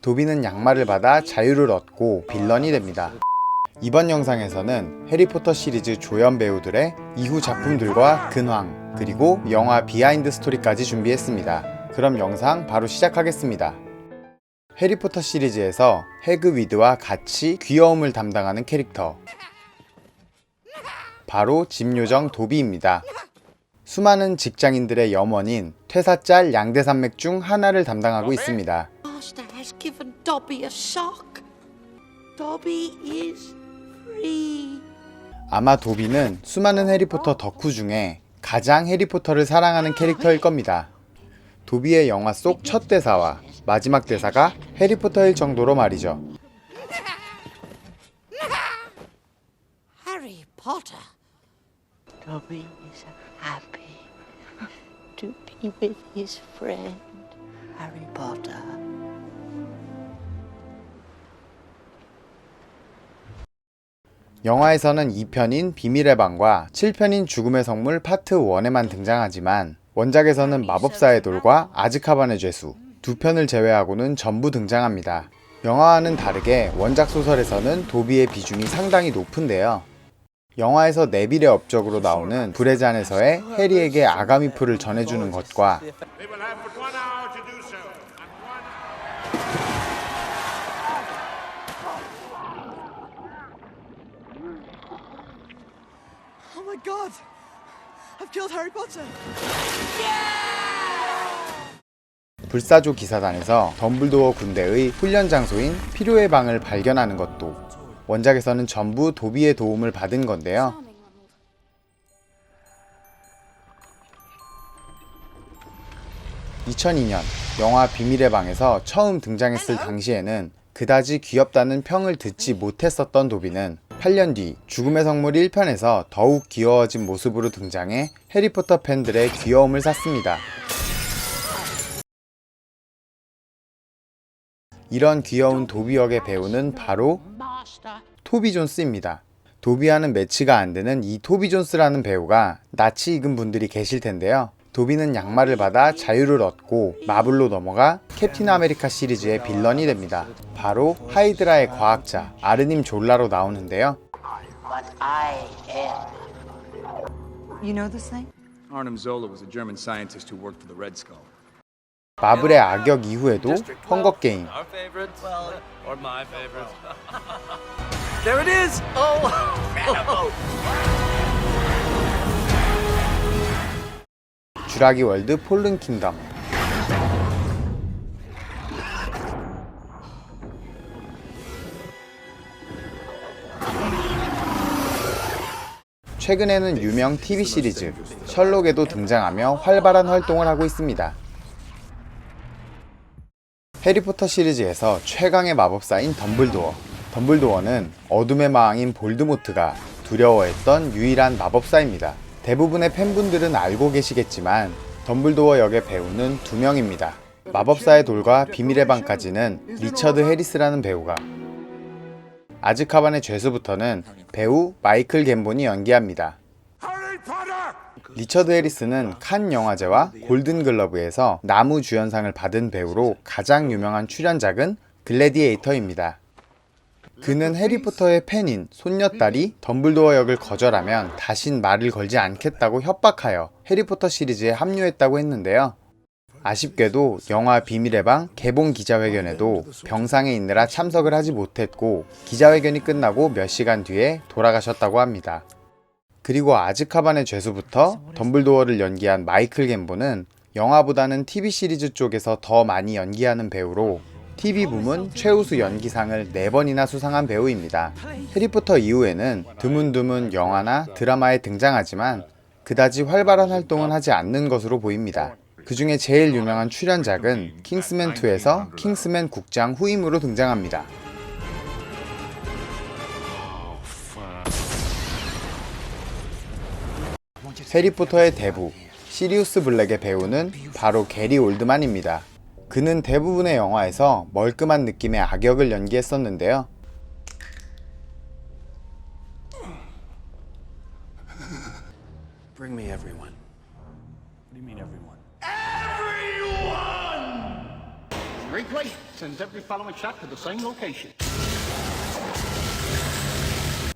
도비는 양말을 받아 자유를 얻고 빌런이 됩니다. 이번 영상에서는 해리포터 시리즈 조연 배우들의 이후 작품들과 근황, 그리고 영화 비하인드 스토리까지 준비했습니다. 그럼 영상 바로 시작하겠습니다. 해리포터 시리즈에서 해그위드와 같이 귀여움을 담당하는 캐릭터, 바로 집요정 도비입니다. 수많은 직장인들의 염원인 퇴사짤 양대산맥 중 하나를 담당하고 있습니다. 아마 도비는 수많은 해리포터 덕후 중에 가장 해리포터를 사랑하는 캐릭터일 겁니다. 도비의 영화 속 첫 대사와 마지막 대사가 해리포터일 정도로 말이죠. Harry Potter. Dobby is happy to be with his friend Harry Potter. 영화에서는 2편인 비밀의 방과 7편인 죽음의 성물 파트 1에만 등장하지만 원작에서는 마법사의 돌과 아즈카반의 죄수 두 편을 제외하고는 전부 등장합니다. 영화와는 다르게 원작 소설에서는 도비의 비중이 상당히 높은데요. 영화에서 네빌의 업적으로 나오는 불의 잔에서의 해리에게 아가미풀을 전해주는 것과 Oh my God! I've killed Harry Potter! 불사조 기사단에서 덤블도어 군대의 훈련 장소인 필요의 방을 발견하는 것도 원작에서는 전부 도비의 도움을 받은 건데요. (2002년) 영화 비밀의 방에서 처음 등장했을 당시에는 그다지 귀엽다는 평을 듣지 못했었던 도비는 8년 뒤 죽음의 성물 1편에서 더욱 귀여워진 모습으로 등장해 해리포터 팬들의 귀여움을 샀습니다. 이런 귀여운 도비 역의 배우는 바로 토비 존스입니다. 도비와는 매치가 안 되는 이 토비 존스라는 배우가 낯이 익은 분들이 계실 텐데요. 도비는 양말을 받아 자유를 얻고 마블로 넘어가 캡틴 아메리카 시리즈의 빌런이 됩니다. 바로 하이드라의 과학자 아르님 졸라로 나오는데요. But I am. You know this thing? Arnim Zola was a German scientist who worked for the Red Skull. 마블의 악역 이후에도 헝거게임, Our favorite, well, or my favorite. There it is! Oh! 주라기 월드 폴른 킹덤, 최근에는 유명 TV 시리즈 셜록에도 등장하며 활발한 활동을 하고 있습니다. 해리포터 시리즈에서 최강의 마법사인 덤블도어. 덤블도어는 어둠의 마왕인 볼드모트가 두려워했던 유일한 마법사입니다. 대부분의 팬분들은 알고 계시겠지만 덤블도어 역의 배우는 2명입니다. 마법사의 돌과 비밀의 방까지는 리처드 해리스라는 배우가, 아즈카반의 죄수부터는 배우 마이클 갬본이 연기합니다. 리처드 해리스는 칸 영화제와 골든글러브에서 나무 주연상을 받은 배우로 가장 유명한 출연작은 글래디에이터입니다. 그는 해리포터의 팬인 손녀딸이 덤블도어 역을 거절하면 다신 말을 걸지 않겠다고 협박하여 해리포터 시리즈에 합류했다고 했는데요. 아쉽게도 영화 비밀의 방 개봉 기자회견에도 병상에 있느라 참석을 하지 못했고 기자회견이 끝나고 몇 시간 뒤에 돌아가셨다고 합니다. 그리고 아즈카반의 죄수부터 덤블도어를 연기한 마이클 갬본은 영화보다는 TV 시리즈 쪽에서 더 많이 연기하는 배우로 TV 부문 최우수 연기상을 4번이나 수상한 배우입니다. 해리포터 이후에는 드문드문 영화나 드라마에 등장하지만 그다지 활발한 활동은 하지 않는 것으로 보입니다. 그 중에 제일 유명한 출연작은 킹스맨2에서 킹스맨 국장 후임으로 등장합니다. 해리포터의 대부, 시리우스 블랙의 배우는 바로 게리 올드만입니다. 그는 대부분의 영화에서 멀끔한 느낌의 악역을 연기했었는데요. Bring me everyone. What do you mean everyone? Everyone! Wrinkly, Sends every following shot to the same location.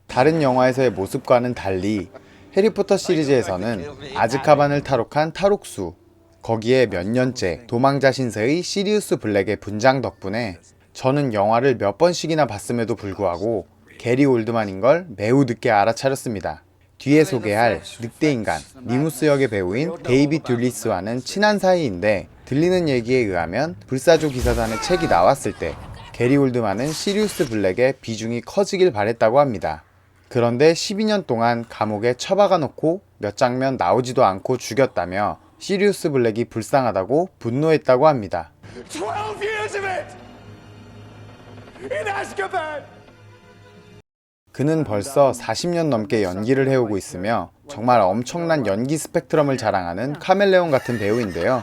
다른 영화에서의 모습과는 달리 해리포터 시리즈에서는 아즈카반을 탈옥한 탈옥수, 거기에 몇 년째 도망자 신세의 시리우스 블랙의 분장 덕분에 저는 영화를 몇 번씩이나 봤음에도 불구하고 게리 올드만인 걸 매우 늦게 알아차렸습니다. 뒤에 소개할 늑대인간 리무스 역의 배우인 데이빗 듈리스와는 친한 사이인데 들리는 얘기에 의하면 불사조 기사단의 책이 나왔을 때 게리 올드만은 시리우스 블랙의 비중이 커지길 바랬다고 합니다. 그런데 12년 동안 감옥에 처박아 놓고 몇 장면 나오지도 않고 죽였다며 시리우스 블랙이 불쌍하다고 분노했다고 합니다. 12 years of it! In Azkaban! 그는 벌써 40년 넘게 연기를 해오고 있으며 정말 엄청난 연기 스펙트럼을 자랑하는 카멜레온 같은 배우인데요.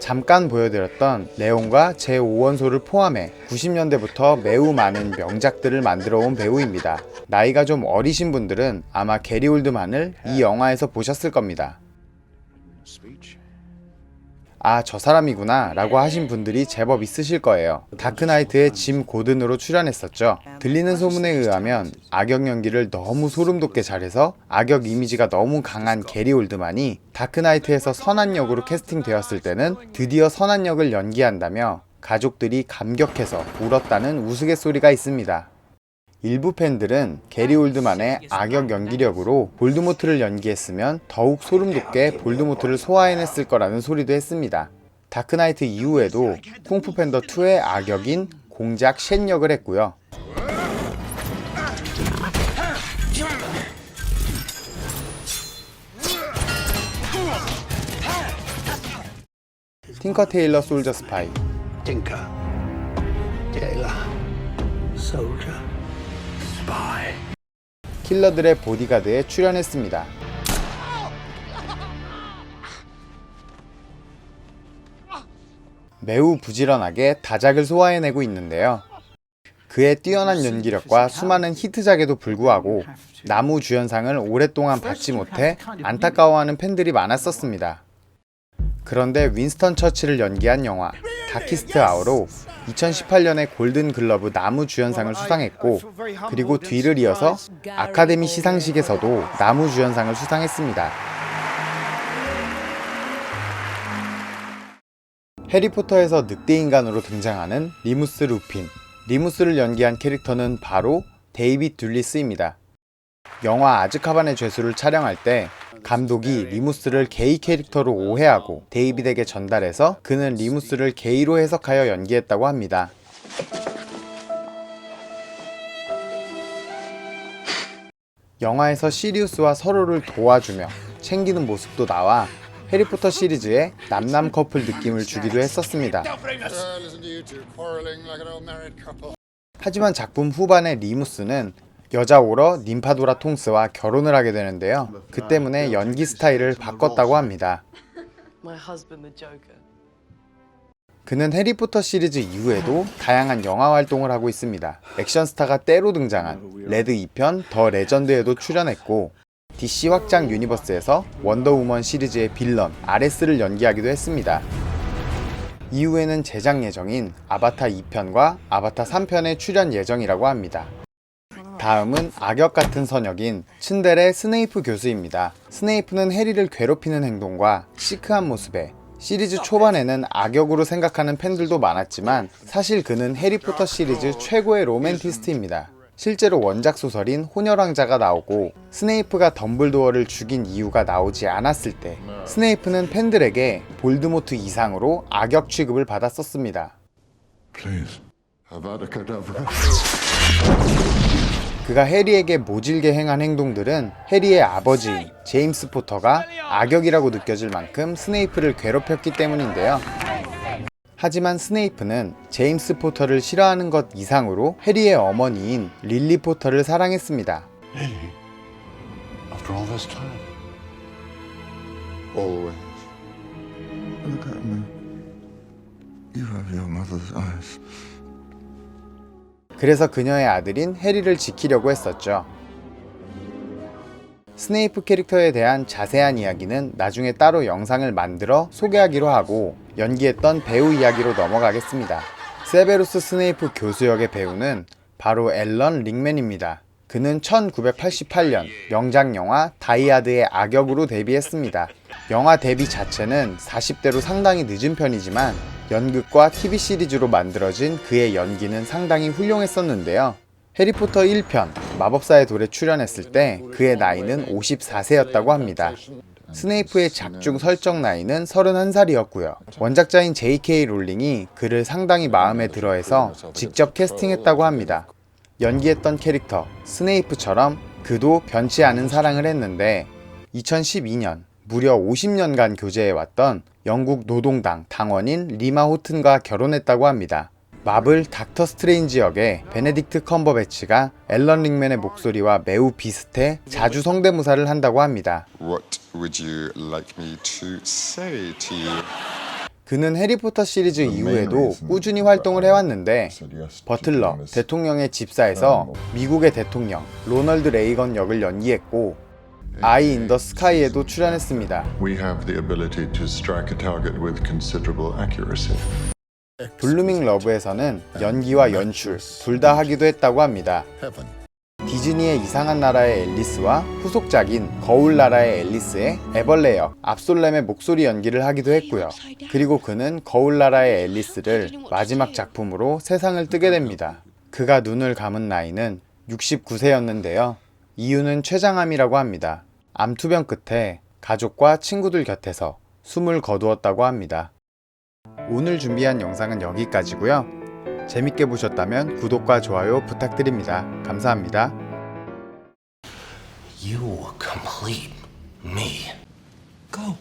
잠깐 보여드렸던 레온과 제5원소를 포함해 90년대부터 매우 많은 명작들을 만들어 온 배우입니다. 나이가 좀 어리신 분들은 아마 게리 올드만을 이 영화에서 보셨을 겁니다. 아, 저 사람이구나 라고 하신 분들이 제법 있으실 거예요. 다크나이트의 짐 고든으로 출연했었죠. 들리는 소문에 의하면 악역 연기를 너무 소름 돋게 잘해서 악역 이미지가 너무 강한 게리 올드만이 다크나이트에서 선한 역으로 캐스팅되었을 때는 드디어 선한 역을 연기한다며 가족들이 감격해서 울었다는 우스갯소리가 있습니다. 일부 팬들은 게리 올드만의 악역 연기력으로 볼드모트를 연기했으면 더욱 소름돋게 볼드모트를 소화해냈을 거라는 소리도 했습니다. 다크나이트 이후에도 쿵푸 팬더 2의 악역인 공작 쉔 역을 했고요. 틴커 테일러 솔저 스파이, Tinker. Tailor. Soldier. Spy. 킬러들의 보디가드에 출연했습니다. 매우 부지런하게 다작을 소화해내고 있는데요. 그의 뛰어난 연기력과 수많은 히트작에도 불구하고 나무 주연상을 오랫동안 받지 못해 안타까워하는 팬들이 많았었습니다. 그런데 윈스턴 처칠을 연기한 영화 다키스트 아워로 2018년에 골든 글러브 나무 주연상을 수상했고, 그리고 뒤를 이어서 아카데미 시상식에서도 나무 주연상을 수상했습니다. 해리포터에서 늑대인간으로 등장하는 리무스 루핀, 리무스를 연기한 캐릭터는 바로 데이빗 듈리스입니다. 영화 아즈카반의 죄수를 촬영할 때 감독이 리무스를 게이 캐릭터로 오해하고 데이빗에게 전달해서 그는 리무스를 게이로 해석하여 연기했다고 합니다. 영화에서 시리우스와 서로를 도와주며 챙기는 모습도 나와 해리포터 시리즈의 남남 커플 느낌을 주기도 했었습니다. 하지만 작품 후반의 리무스는 여자 오러 님파도라 통스와 결혼을 하게 되는데요. 그 때문에 연기 스타일을 바꿨다고 합니다. 그는 해리포터 시리즈 이후에도 다양한 영화 활동을 하고 있습니다. 액션스타가 때로 등장한 레드 2편 더 레전드에도 출연했고, DC 확장 유니버스에서 원더우먼 시리즈의 빌런 아레스를 연기하기도 했습니다. 이후에는 제작 예정인 아바타 2편과 아바타 3편에 출연 예정이라고 합니다. 다음은 악역 같은 선역인 츤데레 스네이프 교수입니다. 스네이프는 해리를 괴롭히는 행동과 시크한 모습에 시리즈 초반에는 악역으로 생각하는 팬들도 많았지만 사실 그는 해리포터 시리즈 최고의 로맨티스트입니다. 실제로 원작 소설인 혼혈왕자가 나오고 스네이프가 덤블도어를 죽인 이유가 나오지 않았을 때 스네이프는 팬들에게 볼드모트 이상으로 악역 취급을 받았었습니다. 그가 해리에게 모질게 행한 행동들은 해리의 아버지인 제임스 포터가 악역이라고 느껴질 만큼 스네이프를 괴롭혔기 때문인데요. 하지만 스네이프는 제임스 포터를 싫어하는 것 이상으로 해리의 어머니인 릴리 포터를 사랑했습니다. Lily, after all this time. Always. Look at me. You have your mother's eyes. 그래서 그녀의 아들인 해리를 지키려고 했었죠. 스네이프 캐릭터에 대한 자세한 이야기는 나중에 따로 영상을 만들어 소개하기로 하고 연기했던 배우 이야기로 넘어가겠습니다. 세베루스 스네이프 교수 역의 배우는 바로 앨런 릭맨입니다. 그는 1988년 명작 영화 다이하드의 악역으로 데뷔했습니다. 영화 데뷔 자체는 40대로 상당히 늦은 편이지만 연극과 TV 시리즈로 만들어진 그의 연기는 상당히 훌륭했었는데요. 해리포터 1편 마법사의 돌에 출연했을 때 그의 나이는 54세였다고 합니다. 스네이프의 작중 설정 나이는 31살이었고요. 원작자인 J.K. 롤링이 그를 상당히 마음에 들어해서 직접 캐스팅했다고 합니다. 연기했던 캐릭터 스네이프처럼 그도 변치 않은 사랑을 했는데 2012년 무려 50년간 교제해왔던 영국 노동당 당원인 리마 호튼과 결혼했다고 합니다. 마블 닥터 스트레인지 역의 베네딕트 컴버배치가 앨런 릭맨의 목소리와 매우 비슷해 자주 성대모사를 한다고 합니다. What would you like me to say to you? 그는 해리포터 시리즈 이후에도 꾸준히 활동을 해왔는데 버틀러, 대통령의 집사에서 미국의 대통령 로널드 레이건 역을 연기했고 아이 인 더 스카이에도 출연했습니다. We have the ability to strike a target with considerable accuracy. 블루밍 러브에서는 연기와 연출 둘 다 하기도 했다고 합니다. 디즈니의 이상한 나라의 앨리스와 후속작인 거울 나라의 앨리스의 애벌레 역 압솔렘의 목소리 연기를 하기도 했고요. 그리고 그는 거울 나라의 앨리스를 마지막 작품으로 세상을 뜨게 됩니다. 그가 눈을 감은 나이는 69세였는데요. 이유는 췌장암이라고 합니다. 암투병 끝에 가족과 친구들 곁에서 숨을 거두었다고 합니다. 오늘 준비한 영상은 여기까지고요. 재밌게 보셨다면 구독과 좋아요 부탁드립니다. 감사합니다. You complete me. Go.